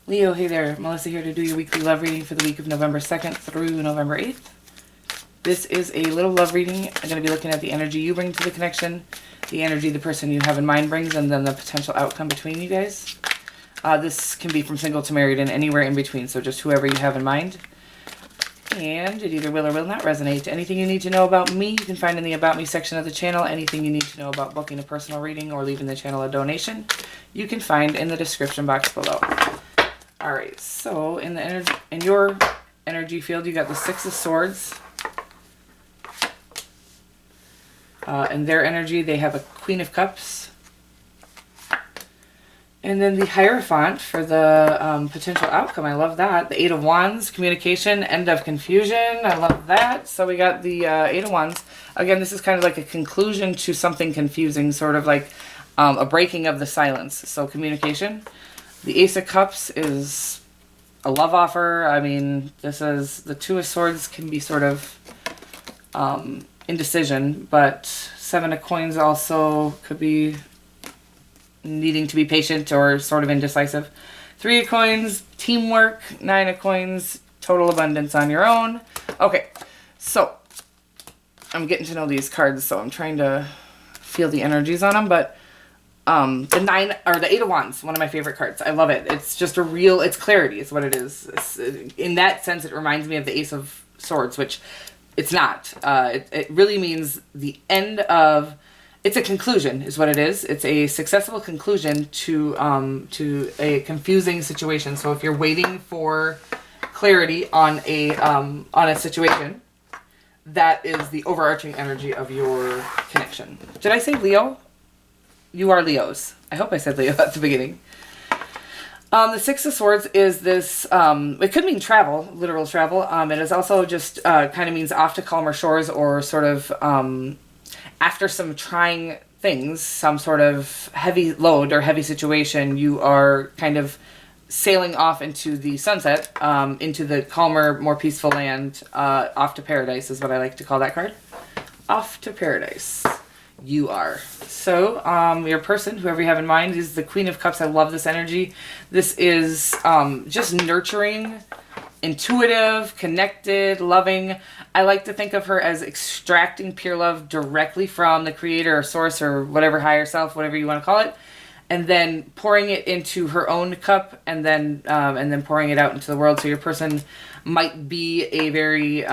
Leo, hey there. Melissa here to do your weekly love reading for the week of November 2nd through November 8th. This is a little love reading. I'm going to be looking at the energy you bring to the connection, the energy the person you have in mind brings, and then the potential outcome between you guys. This can be from single to married and anywhere in between, so just whoever you have in mind. And it either will or will not resonate. Anything you need to know about me, you can find in the About Me section of the channel. Anything you need to know about booking a personal reading or leaving the channel a donation, you can find in the description box below. Alright, so in your energy field, you got the Six of Swords. In their energy, they have a Queen of Cups. And then the Hierophant for the potential outcome. I love that. The Eight of Wands, communication, end of confusion. I love that. So we got the Eight of Wands. Again, this is kind of like a conclusion to something confusing, sort of like a breaking of the silence. So communication. The Ace of Cups is a love offer. I mean, this is the Two of Swords can be sort of indecision, but Seven of Coins also could be needing to be patient or sort of indecisive. Three of Coins, teamwork. Nine of Coins, total abundance on your own. Okay, so I'm getting to know these cards, so I'm trying to feel the energies on them, but the Eight of Wands, one of my favorite cards. I love it. It's just it's clarity. It's what it is. In that sense, it reminds me of the Ace of Swords, which it's not. It really means the end of, it's a conclusion is what it is. It's a successful conclusion to a confusing situation. So if you're waiting for clarity on a situation, that is the overarching energy of your connection. Did I say Leo? You are Leos. I hope I said Leo at the beginning. The Six of Swords is this, it could mean travel, literal travel. It is also just kind of means off to calmer shores, or sort of after some trying things, some sort of heavy load or heavy situation, you are kind of sailing off into the sunset, into the calmer, more peaceful land. Off to paradise is what I like to call that card. Off to paradise. You are. So, your person, whoever you have in mind, is the Queen of Cups. I love this energy. This is just nurturing, intuitive, connected, loving. I like to think of her as extracting pure love directly from the creator or source or whatever, higher self, whatever you want to call it, and then pouring it into her own cup, and then pouring it out into the world. So your person might be a very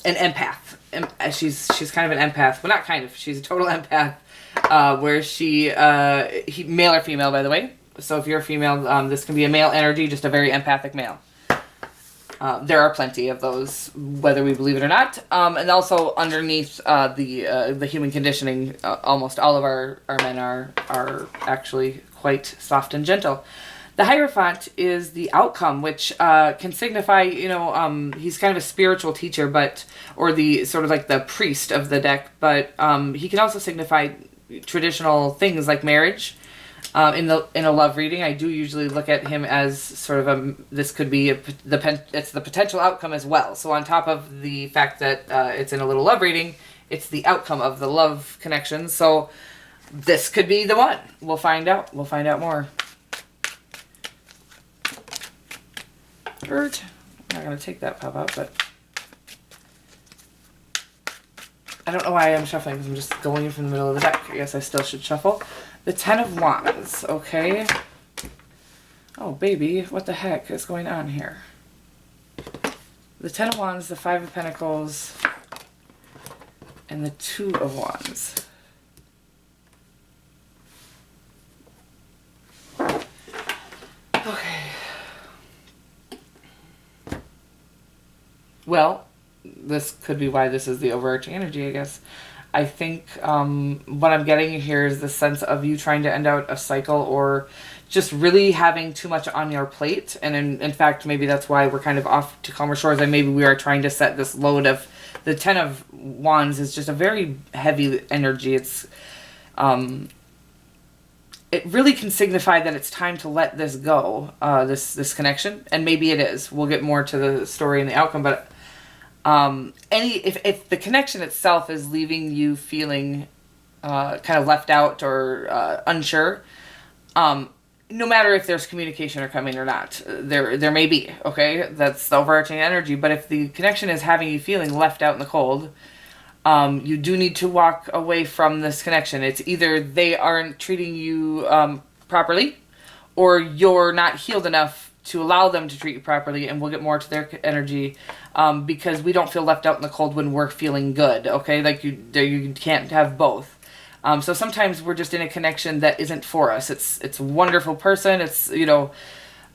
an empath. She's kind of an empath. Well, not kind of. She's a total empath. Where male or female, by the way. So if you're a female, this can be a male energy, just a very empathic male. There are plenty of those, whether we believe it or not. And also underneath the human conditioning, almost all of our men are actually quite soft and gentle. The Hierophant is the outcome, which can signify, he's kind of a spiritual teacher, or the sort of like the priest of the deck, but he can also signify traditional things like marriage. In a love reading, I do usually look at him as sort of this could be it's the potential outcome as well. So on top of the fact that it's in a little love reading, it's the outcome of the love connection. So this could be the one. We'll find out. We'll find out more. I'm not going to take that pop out, but I don't know why I'm shuffling, because I'm just going from the middle of the deck. I guess I still should shuffle. The Ten of Wands, okay. Oh, baby, what the heck is going on here? The Ten of Wands, the Five of Pentacles, and the Two of Wands. Okay. Well, this could be why this is the overarching energy, I guess. I think what I'm getting here is the sense of you trying to end out a cycle, or just really having too much on your plate. And in fact, maybe that's why we're kind of off to calmer shores, and maybe we are trying to set this load of the Ten of Wands is just a very heavy energy. It's it really can signify that it's time to let this go, this connection, and maybe it is. We'll get more to the story and the outcome, but if the connection itself is leaving you feeling kind of left out or unsure, no matter if there's communication or coming or not, there may be, okay? That's the overarching energy. But if the connection is having you feeling left out in the cold, you do need to walk away from this connection. It's either they aren't treating you properly, or you're not healed enough to allow them to treat you properly, and we'll get more to their energy, because we don't feel left out in the cold when we're feeling good, okay? Like you can't have both. So sometimes we're just in a connection that isn't for us. It's a wonderful person. It's, you know,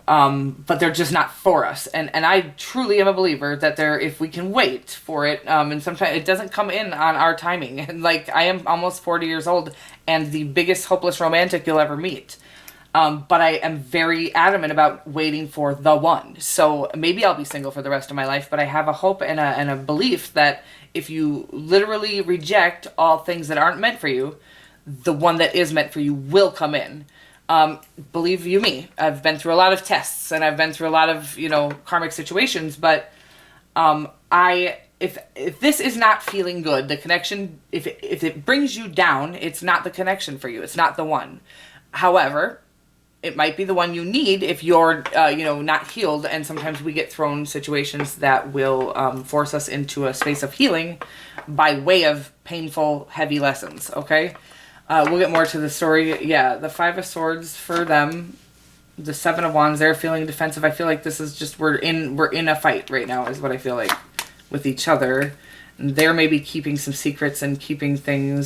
but they're just not for us. And I truly am a believer that if we can wait for it, and sometimes it doesn't come in on our timing. And like, I am almost 40 years old and the biggest hopeless romantic you'll ever meet. But I am very adamant about waiting for the one. So maybe I'll be single for the rest of my life, but I have a hope and a belief that if you literally reject all things that aren't meant for you, the one that is meant for you will come in. Believe you me, I've been through a lot of tests and I've been through a lot of, you know, karmic situations, but if this is not feeling good, the connection, if it brings you down, it's not the connection for you. It's not the one. However, it might be the one you need if you're, you know, not healed. And sometimes we get thrown situations that will force us into a space of healing by way of painful, heavy lessons, okay? We'll get more to the story. Yeah, the Five of Swords for them, the Seven of Wands, they're feeling defensive. I feel like this is just, we're in a fight right now is what I feel like with each other. And they're maybe keeping some secrets and keeping you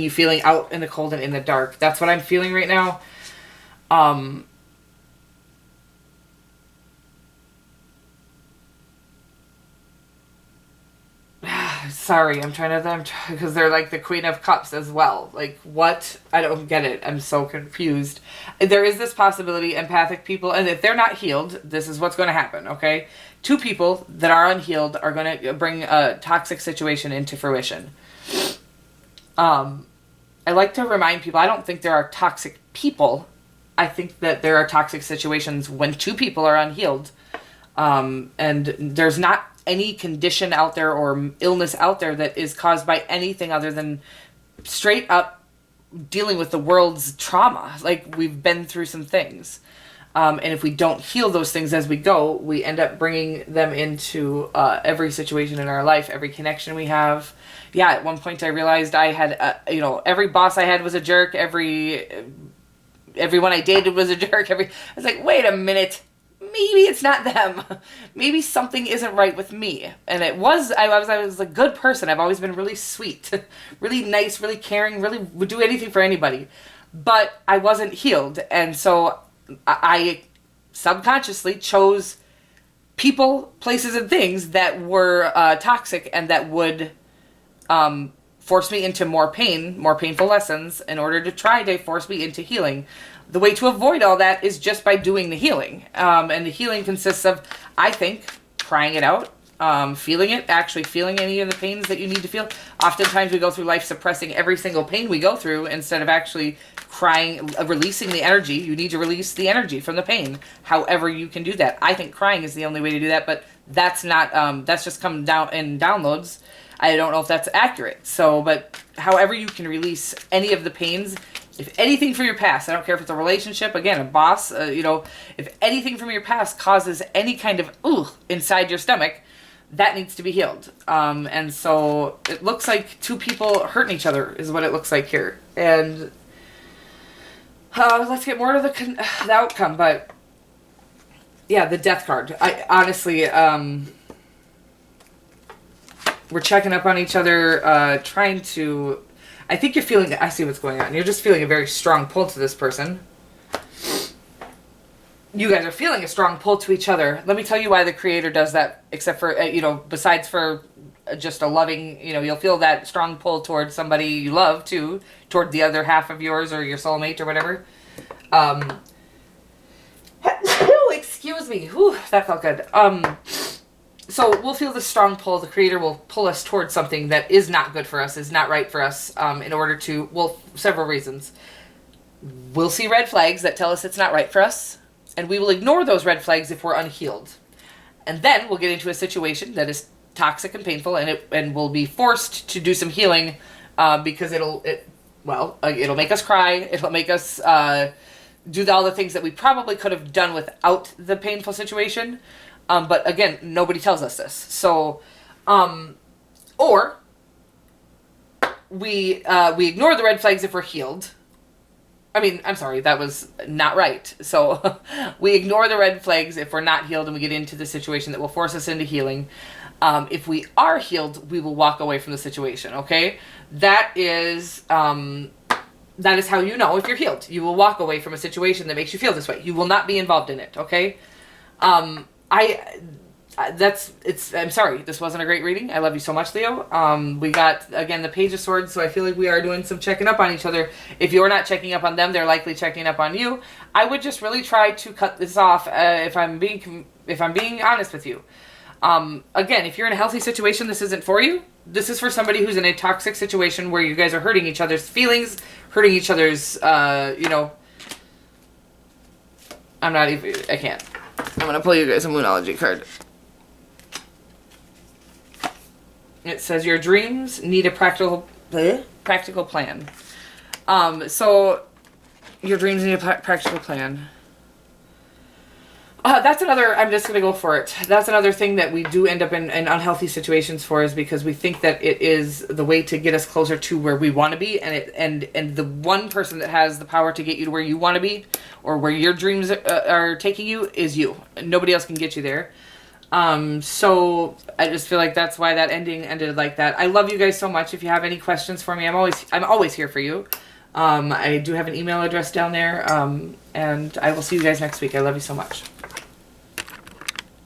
feeling out in the cold and in the dark. That's what I'm feeling right now. Sorry, because they're like the Queen of Cups as well. Like, what? I don't get it. I'm so confused. There is this possibility, empathic people, and if they're not healed, this is what's going to happen, okay? Two people that are unhealed are going to bring a toxic situation into fruition. I like to remind people, I don't think there are toxic people. I think that there are toxic situations when two people are unhealed. And there's not any condition out there or illness out there that is caused by anything other than straight up dealing with the world's trauma. Like, we've been through some things. And if we don't heal those things as we go, we end up bringing them into every situation in our life, every connection we have. Yeah, at one point I realized I had, you know, every boss I had was a jerk. Everyone I dated was a jerk. I was like, wait a minute. Maybe it's not them. Maybe something isn't right with me. And I was a good person. I've always been really sweet, really nice, really caring, really would do anything for anybody. But I wasn't healed. And so I subconsciously chose people, places, and things that were toxic and that would force me into more pain, more painful lessons in order to try to force me into healing. The way to avoid all that is just by doing the healing. And the healing consists of, I think, crying it out, feeling it, actually feeling any of the pains that you need to feel. Oftentimes we go through life suppressing every single pain we go through instead of actually crying, releasing the energy. You need to release the energy from the pain, however you can do that. I think crying is the only way to do that, but that's not, that's just come down in downloads. I don't know if that's accurate. So, but however you can release any of the pains, if anything from your past, I don't care if it's a relationship, again, a boss, you know, if anything from your past causes any kind of inside your stomach, that needs to be healed. And so it looks like two people hurting each other is what it looks like here. And let's get more to the outcome. But yeah, the Death card. I honestly, we're checking up on each other, trying to... I think you're feeling... I see what's going on. You're just feeling a very strong pull to this person. You guys are feeling a strong pull to each other. Let me tell you why the Creator does that, except for, you know, besides for just a loving... You know, you'll feel that strong pull towards somebody you love, too. Toward the other half of yours or your soulmate or whatever. Excuse me. Whew, that felt good. So we'll feel the strong pull. The Creator will pull us towards something that is not good for us, is not right for us, in order to, well, several reasons. We'll see red flags that tell us it's not right for us, and we will ignore those red flags if we're unhealed. And then we'll get into a situation that is toxic and painful, and we'll be forced to do some healing, because it'll make us cry, it'll make us do all the things that we probably could have done without the painful situation. But again, nobody tells us this. So, or we ignore the red flags if we're healed. I mean, I'm sorry, that was not right. So we ignore the red flags if we're not healed and we get into the situation that will force us into healing. If we are healed, we will walk away from the situation, okay? That is how you know if you're healed. You will walk away from a situation that makes you feel this way. You will not be involved in it, okay? I'm sorry, this wasn't a great reading. I love you so much, Leo. We got, again, the Page of Swords, so I feel like we are doing some checking up on each other. If you're not checking up on them, they're likely checking up on you. I would just really try to cut this off if I'm being honest with you. Again, if you're in a healthy situation, this isn't for you. This is for somebody who's in a toxic situation where you guys are hurting each other's feelings, hurting each other's, I can't. I'm going to pull you guys a Moonology card. It says your dreams need a practical plan. So your dreams need a practical plan. That's another, I'm just going to go for it. That's another thing that we do end up in unhealthy situations for, is because we think that it is the way to get us closer to where we want to be. And the one person that has the power to get you to where you want to be, or where your dreams are taking you, is you. Nobody else can get you there. So I just feel like that's why that ending ended like that. I love you guys so much. If you have any questions for me, I'm always here for you. I do have an email address down there. And I will see you guys next week. I love you so much.